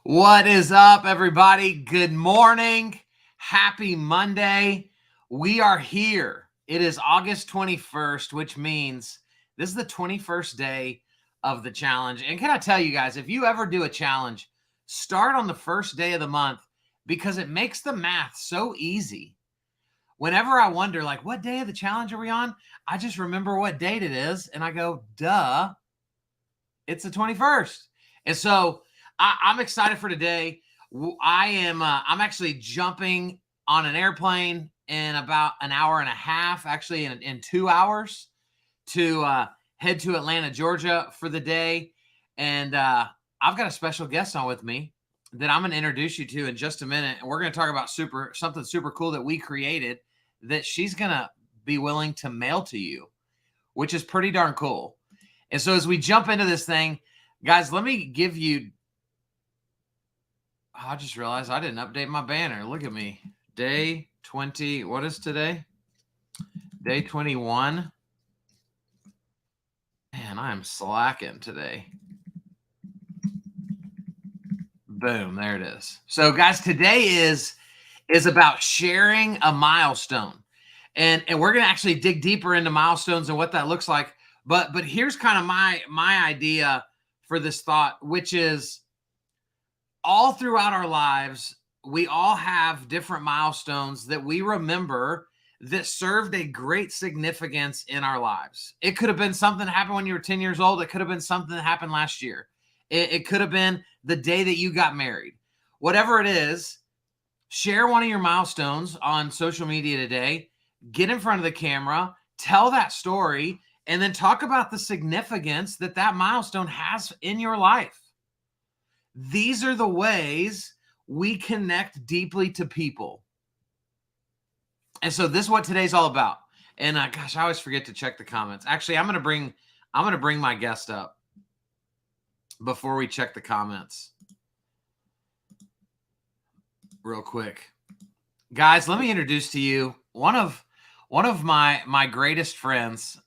What is up, everybody? Good morning. Happy Monday. We are here. It is August 21st, which means this is the 21st day of the challenge. And can I tell you guys, if you ever do a challenge, start on the first day of the month because it makes the math so easy. Whenever I wonder, like, what day of the challenge are we on? I just remember what date it is. And I go, duh, it's the 21st. And so I'm excited for today. I'm actually jumping on an airplane in about an hour and a half, actually in 2 hours, to head to Atlanta, Georgia for the day. And I've got a special guest on with me that I'm going to introduce you to in just a minute. And we're going to talk about something super cool that we created that she's going to be willing to mail to you, which is pretty darn cool. And so as we jump into this thing, guys, let me give you, I just realized I didn't update my banner. Look at me. Day 20. What is today? Day 21. Man, I am slacking today. Boom. There it is. So guys, today is about sharing a milestone. And we're going to actually dig deeper into milestones and what that looks like. But here's kind of my idea for this thought, which is all throughout our lives, we all have different milestones that we remember that served a great significance in our lives. It could have been something that happened when you were 10 years old. It could have been something that happened last year. It could have been the day that you got married. Whatever it is, share one of your milestones on social media today. Get in front of the camera, tell that story, and then talk about the significance that milestone has in your life. These are the ways we connect deeply to people. And so this is what today's all about. And gosh, I always forget to check the comments. Actually, I'm going to bring my guest up before we check the comments real quick. Guys, let me introduce to you one of my greatest friends,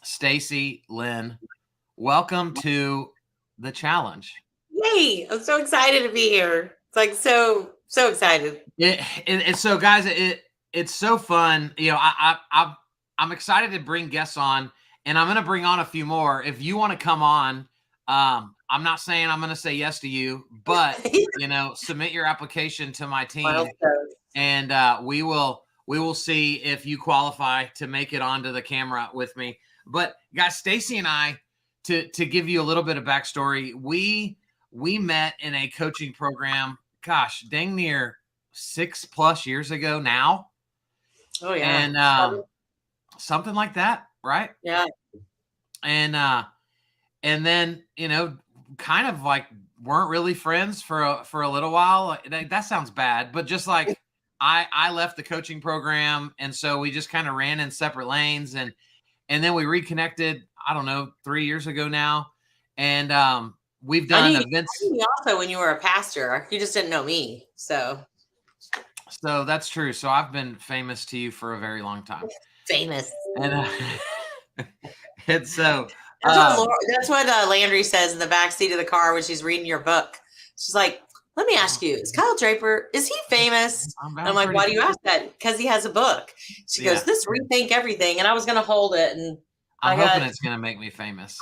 Stacy Lynn. Welcome to the challenge. Yay! I'm so excited to be here. It's like so excited. So guys, it's so fun. You know, I'm excited to bring guests on, and I'm going to bring on a few more. If you want to come on, I'm not saying I'm going to say yes to you, but you know, submit your application to my team, and we will see if you qualify to make it onto the camera with me. But guys, Stacy and I, to give you a little bit of backstory, we met in a coaching program, gosh, dang near 6+ years ago now. Oh yeah. And something like that, right? Yeah. And then, you know, kind of like weren't really friends for a little while. That sounds bad, but just like I left the coaching program, and so we just kind of ran in separate lanes, and then we reconnected, I don't know, 3 years ago now. And we've done events. I knew you also when you were a pastor. You just didn't know me. So that's true. So I've been famous to you for a very long time. Famous. And and so that's what Landry says in the back seat of the car when she's reading your book. She's like, let me ask you, is Kyle Draper, is he famous? And I'm like, why do you ask that? Because he has a book. She goes, this Rethink Everything. And I was going to hold it. And I'm hoping it's going to make me famous.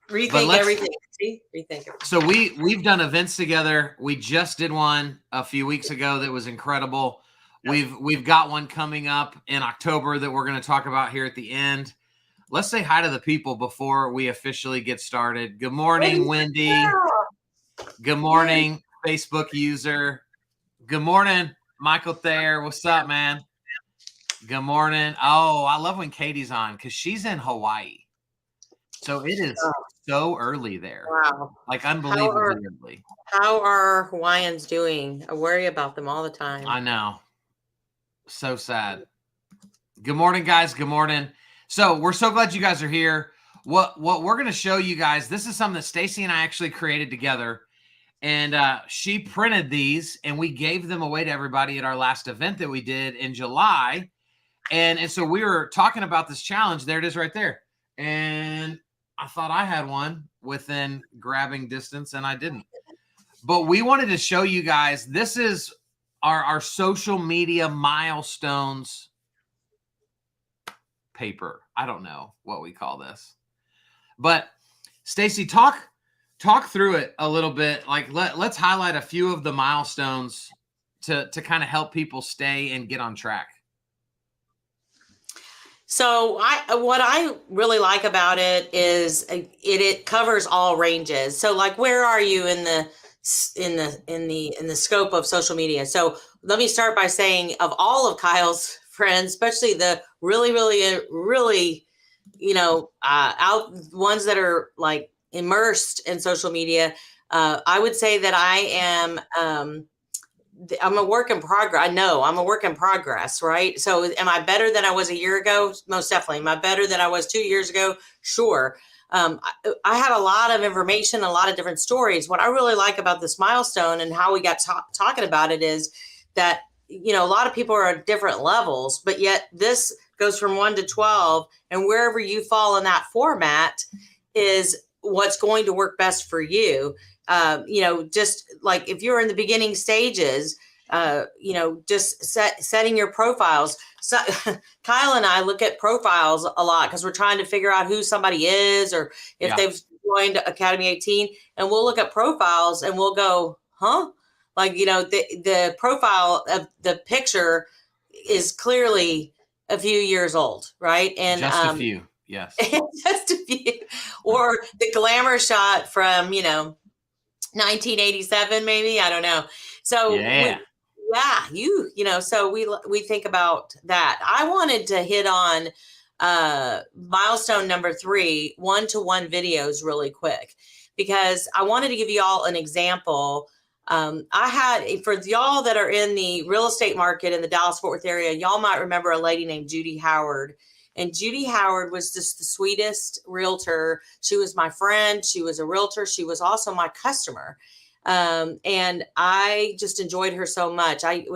Rethink Everything. See? Rethink Everything. So we've done events together. We just did one a few weeks ago that was incredible. We've got one coming up in October that we're going to talk about here at the end. Let's say hi to the people before we officially get started. Good morning, Wendy. Good morning, Facebook user. Good morning, Michael Thayer. What's up, man? Good morning. Oh, I love when Katie's on because she's in Hawaii. So it is so early there. Wow. Like unbelievably early. How are Hawaiians doing? I worry about them all the time. I know. So sad. Good morning, guys. Good morning. So we're so glad you guys are here. What we're going to show you guys, this is something that Stacy and I actually created together. And she printed these, and we gave them away to everybody at our last event that we did in July. And so we were talking about this challenge. There it is right there. And I thought I had one within grabbing distance, and I didn't. but we wanted to show you guys, this is our social media milestones paper. I don't know what we call this, but Stacy, talk through it a little bit. Like let's highlight a few of the milestones to kind of help people stay and get on track. So what I really like about it is it covers all ranges. So like, where are you in the scope of social media? So let me start by saying, of all of Kyle's friends, especially the really, out ones that are like immersed in social media, I would say that I'm a work in progress. I know I'm a work in progress, right? So am I better than I was a year ago? Most definitely. Am I better than I was 2 years ago? Sure. I had a lot of information, a lot of different stories. What I really like about this milestone and how we got talking about it is that, a lot of people are at different levels, but yet this goes from 1 to 12, and wherever you fall in that format is what's going to work best for you. Just like if you're in the beginning stages, just setting your profiles. So Kyle and I look at profiles a lot because we're trying to figure out who somebody is, or if they've joined Academy 18, and we'll look at profiles and we'll go, huh? Like, the profile of the picture is clearly a few years old, right? And just a few, yes. Just a few. Or the glamour shot from, 1987, maybe, I don't know. So so we think about that. I wanted to hit on milestone number 3, 1-to-1 videos really quick, because I wanted to give you all an example. I had, for y'all that are in the real estate market in the Dallas-Fort Worth area, y'all might remember a lady named Judy Howard. And Judy Howard was just the sweetest realtor. She was my friend. She was a realtor. She was also my customer. And I just enjoyed her so much. I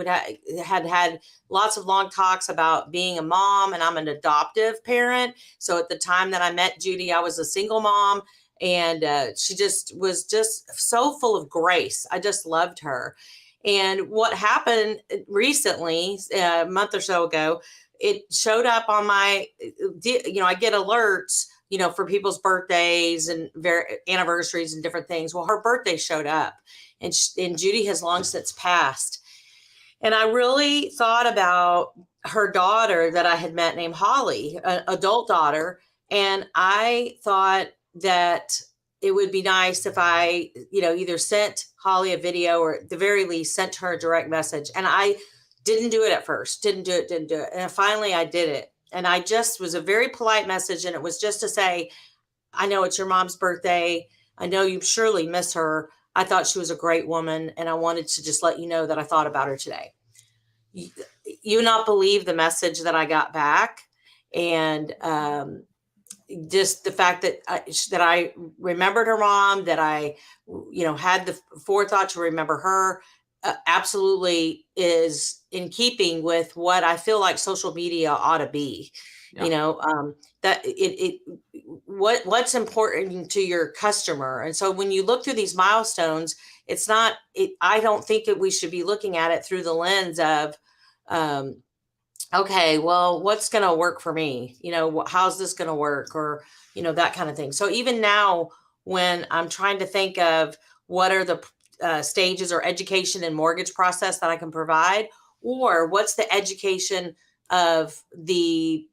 had lots of long talks about being a mom, and I'm an adoptive parent. So at the time that I met Judy, I was a single mom, and she just was just so full of grace. I just loved her. And what happened recently, a month or so ago, it showed up on my, I get alerts, for people's birthdays and anniversaries and different things. Well, her birthday showed up, and Judy has long since passed. And I really thought about her daughter that I had met named Holly, an adult daughter. And I thought that it would be nice if I, either sent Holly a video, or at the very least sent her a direct message. And I didn't do it at first, didn't do it. And finally I did it. And I just was a very polite message. And it was just to say, I know it's your mom's birthday. I know you surely miss her. I thought she was a great woman. And I wanted to just let you know that I thought about her today. You not believe the message that I got back. And just the fact that I remembered her mom, that I, had the forethought to remember her, absolutely is in keeping with what I feel like social media ought to be. That what's important to your customer. And so when you look through these milestones, I don't think that we should be looking at it through the lens of, okay, well, what's going to work for me? How's this going to work? Or, that kind of thing. So even now, when I'm trying to think of what are the stages or education and mortgage process that I can provide, or what's the education of the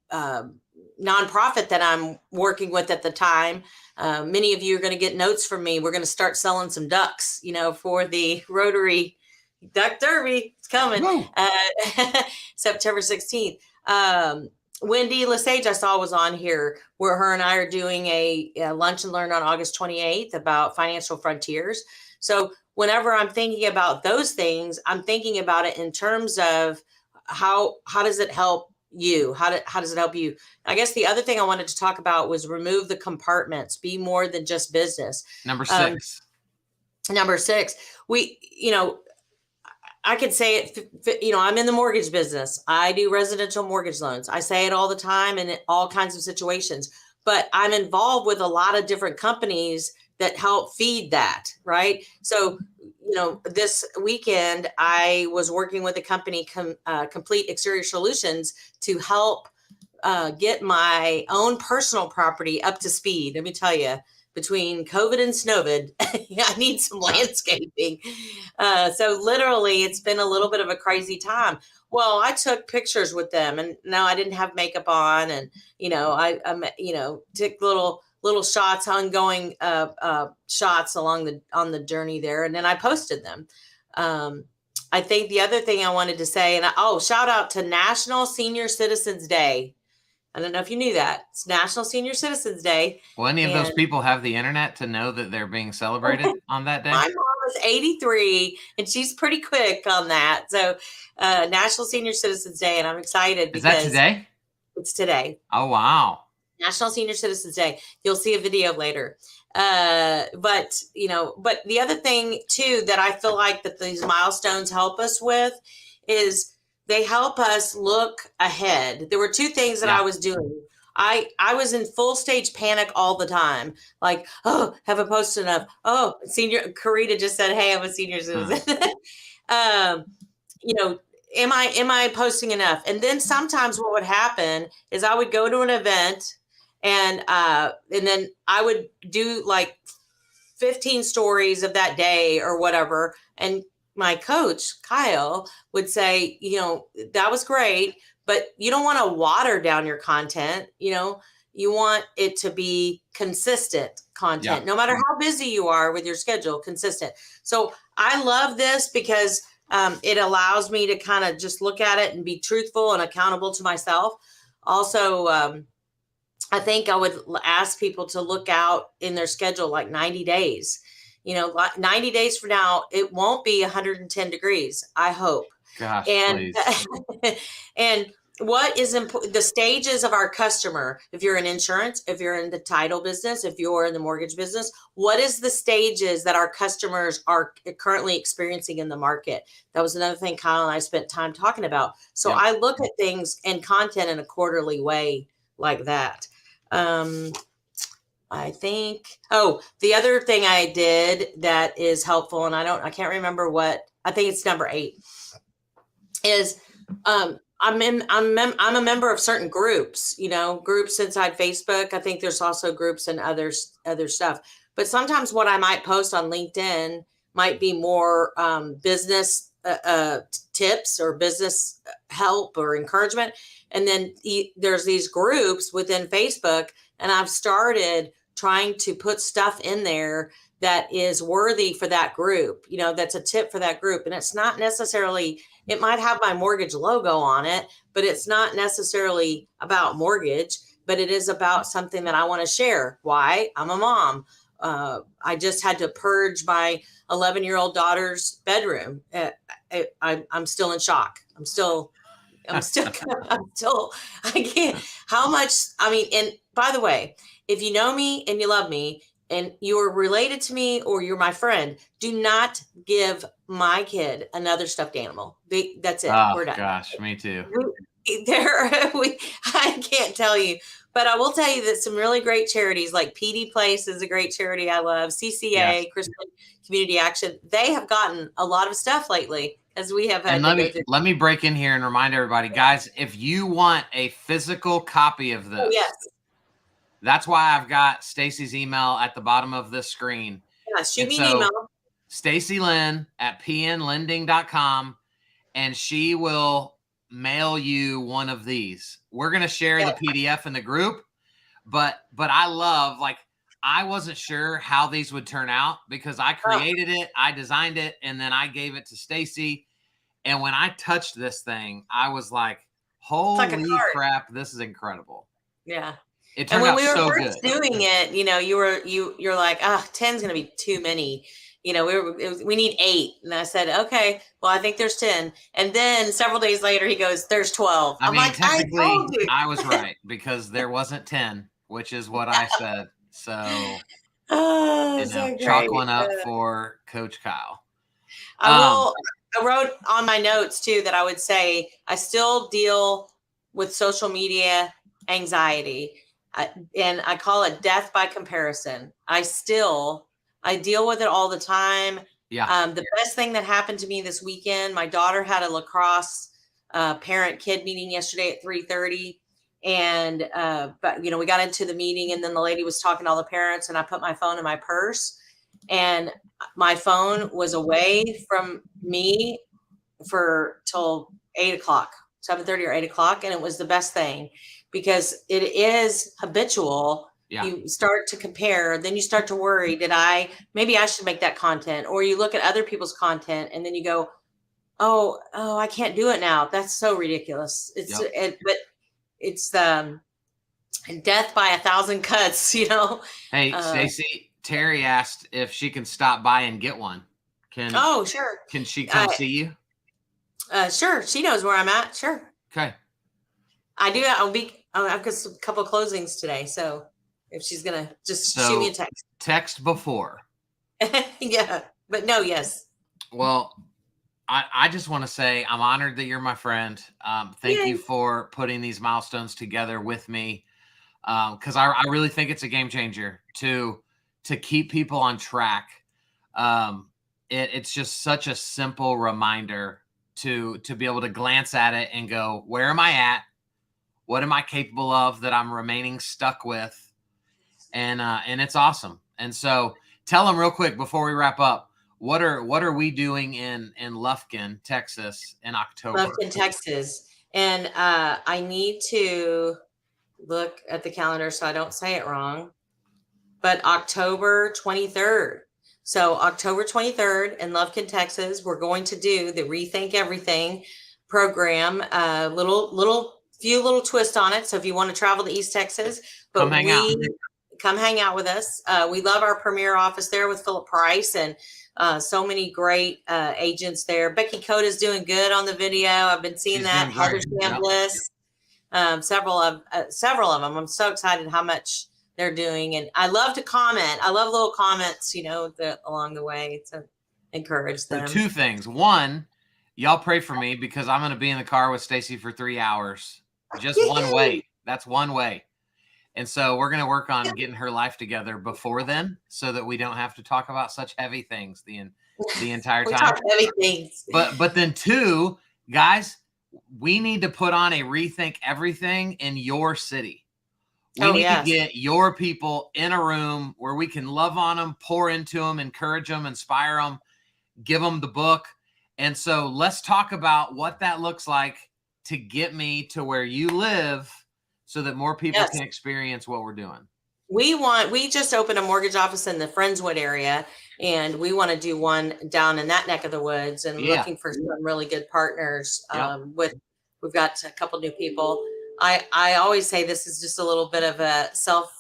nonprofit that I'm working with at the time. Many of you are going to get notes from me. We're going to start selling some ducks, for the Rotary Duck Derby. It's coming September 16th. Wendy Lesage I saw was on here, where her and I are doing a lunch and learn on August 28th about financial frontiers. So whenever I'm thinking about those things, I'm thinking about it in terms of how does it help you? How does it help you? I guess the other thing I wanted to talk about was remove the compartments, be more than just business. Number 6. I could say it, I'm in the mortgage business. I do residential mortgage loans. I say it all the time in all kinds of situations, but I'm involved with a lot of different companies that help feed that, right? So, this weekend I was working with a company, Complete Exterior Solutions, to help get my own personal property up to speed. Let me tell you, between COVID and Snowvid, I need some landscaping. So literally, it's been a little bit of a crazy time. Well, I took pictures with them, and no, I didn't have makeup on, and I took little shots, ongoing shots on the journey there, and then I posted them. I think the other thing I wanted to say, shout out to National Senior Citizens Day. I don't know if you knew that. It's National Senior Citizens Day. Will any of those people have the internet to know that they're being celebrated on that day? My mom is 83, and she's pretty quick on that. So, National Senior Citizens Day, and I'm excited because... Is that today? It's today. Oh, wow. National Senior Citizens Day. You'll see a video later. But the other thing, too, that I feel like that these milestones help us with is they help us look ahead. There were two things that I was doing. I was in full stage panic all the time. Like, oh, have I posted enough? Oh, Karita just said, hey, I'm a senior citizen. Am I posting enough? And then sometimes what would happen is I would go to an event and then I would do like 15 stories of that day or whatever. And my coach, Kyle, would say, that was great, but you don't want to water down your content. You want it to be consistent content, no matter how busy you are with your schedule, consistent. So I love this because it allows me to kind of just look at it and be truthful and accountable to myself. Also, I think I would ask people to look out in their schedule like 90 days. 90 days from now, it won't be 110 degrees, I hope. Gosh, and and what is important, the stages of our customer, if you're in insurance, if you're in the title business, if you're in the mortgage business, what is the stages that our customers are currently experiencing in the market? That was another thing Kyle and I spent time talking about. So I look at things and content in a quarterly way like that. I think, the other thing I did that is helpful, and I can't remember I think it's number 8, is I'm a member of certain groups, groups inside Facebook. I think there's also groups and other stuff. But sometimes what I might post on LinkedIn might be more business tips or business help or encouragement. And then there's these groups within Facebook, and I've started trying to put stuff in there that is worthy for that group, that's a tip for that group. And it's not necessarily, it might have my mortgage logo on it, but it's not necessarily about mortgage, but it is about something that I want to share. Why? I'm a mom. I just had to purge my 11-year-old daughter's bedroom. I'm still in shock. I can't, how much, and by the way, if you know me and you love me and you're related to me or you're my friend, do not give my kid another stuffed animal. That's it. Oh, we're done. Gosh, me too. I can't tell you, but I will tell you that some really great charities like PD Place is a great charity I love. CCA, Christian Community Action, they have gotten a lot of stuff lately. As we have had. And let me break in here and remind everybody, guys, if you want a physical copy of this, that's why I've got Stacy's email at the bottom of this screen. Yeah, shoot me an email. Stacy Lynn at pnlending.com, and she will mail you one of these. We're going to share the PDF in the group, but I love, I wasn't sure how these would turn out because I created it, I designed it, and then I gave it to Stacy. And when I touched this thing, I was like, holy crap, this is incredible. Yeah. It turned out so good. And when we were first doing it, you're like, 10's going to be too many. We need 8. And I said, okay, well, I think there's 10. And then several days later, he goes, there's 12. Technically, I was right because there wasn't 10, which is what I said. So, chalk one up for Coach Kyle. I wrote on my notes too that I would say I still deal with social media anxiety. And I call it death by comparison. I deal with it all the time. Yeah. The best thing that happened to me this weekend, my daughter had a lacrosse parent-kid meeting yesterday at 3:30. And, but we got into the meeting, and then the lady was talking to all the parents, and I put my phone in my purse, and my phone was away from me for till 8:00, 7:30 or 8:00. And it was the best thing, because it is habitual. Yeah. You start to compare, then you start to worry, maybe I should make that content, or you look at other people's content and then you go, oh, I can't do it now. That's so ridiculous. But it's death by 1,000 cuts, Hey, Stacy, Terry asked if she can stop by and get one. Oh, sure. Can she come see you? Sure. She knows where I'm at. Sure. Okay. I do. I've got a couple of closings today. So if she's going to just shoot me a text. Text before. Yeah. But no, yes. Well, I just want to say I'm honored that you're my friend. Thank you for putting these milestones together with me. Because I really think it's a game changer to keep people on track. It's just such a simple reminder to be able to glance at it and go, where am I at? What am I capable of that I'm remaining stuck with? And it's awesome. And so tell them real quick before we wrap up, what are we doing in Lufkin, Texas in October? Lufkin, Texas. And I need to look at the calendar so I don't say it wrong, but October 23rd. So October 23rd in Lufkin, Texas, we're going to do the Rethink Everything program. Few little twist on it. So if you want to travel to East Texas, but come hang out with us. We love our premier office there with Philip Price, and so many great agents there. Becky Coda's doing good on the video. I've been seeing that. Heather Shambliss, several of them. I'm so excited how much they're doing, and I love to comment. I love little comments, along the way to encourage them. So 2 things. One, y'all pray for me because I'm going to be in the car with Stacy for 3 hours. Just one way. That's one way. And so we're going to work on getting her life together before then, so that we don't have to talk about such heavy things the entire time. Talk heavy things. But then 2, guys, we need to put on a Rethink Everything in your city. We need to get your people in a room where we can love on them, pour into them, encourage them, inspire them, give them the book. And so let's talk about what that looks like to get me to where you live, so that more people can experience what we're doing. We just opened a mortgage office in the Friendswood area, and we want to do one down in that neck of the woods, and looking for some really good partners. We've got a couple new people. I always say this is just a little bit of a self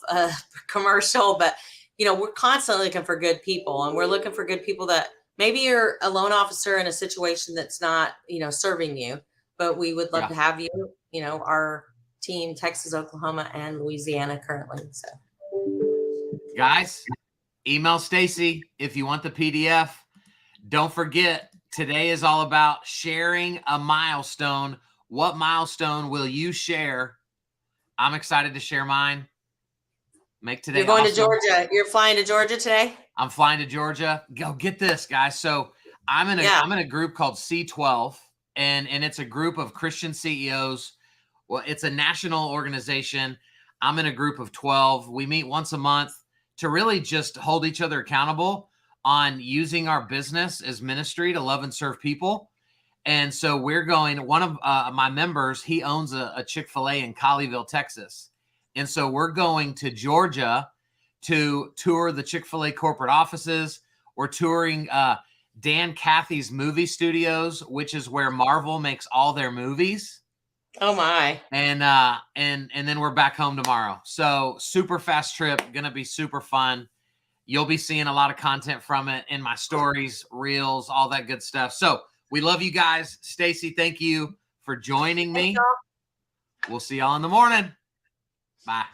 commercial, but we're constantly looking for good people, and we're looking for good people that maybe you're a loan officer in a situation that's not, serving you, but we would love to have you, our team, Texas, Oklahoma, and Louisiana currently. So guys, email Stacy if you want the PDF. Don't forget, today is all about sharing a milestone. What milestone will you share? I'm excited to share mine. Make today You're going awesome. to Georgia. You're flying to Georgia today? I'm flying to Georgia. Go get this, guys. So I'm in a group called C12, and it's a group of Christian CEOs. Well, it's a national organization. I'm in a group of 12. We meet once a month to really just hold each other accountable on using our business as ministry to love and serve people. And so we're going, one of my members, he owns a Chick-fil-A in Colleyville, Texas. And so we're going to Georgia to tour the Chick-fil-A corporate offices. We're touring Dan Cathy's movie studios, which is where Marvel makes all their movies. Oh my. And then we're back home tomorrow. So super fast trip, gonna be super fun. You'll be seeing a lot of content from it in my stories, reels, all that good stuff. So we love you guys. Stacy, thank you for joining me. We'll see y'all in the morning. Bye.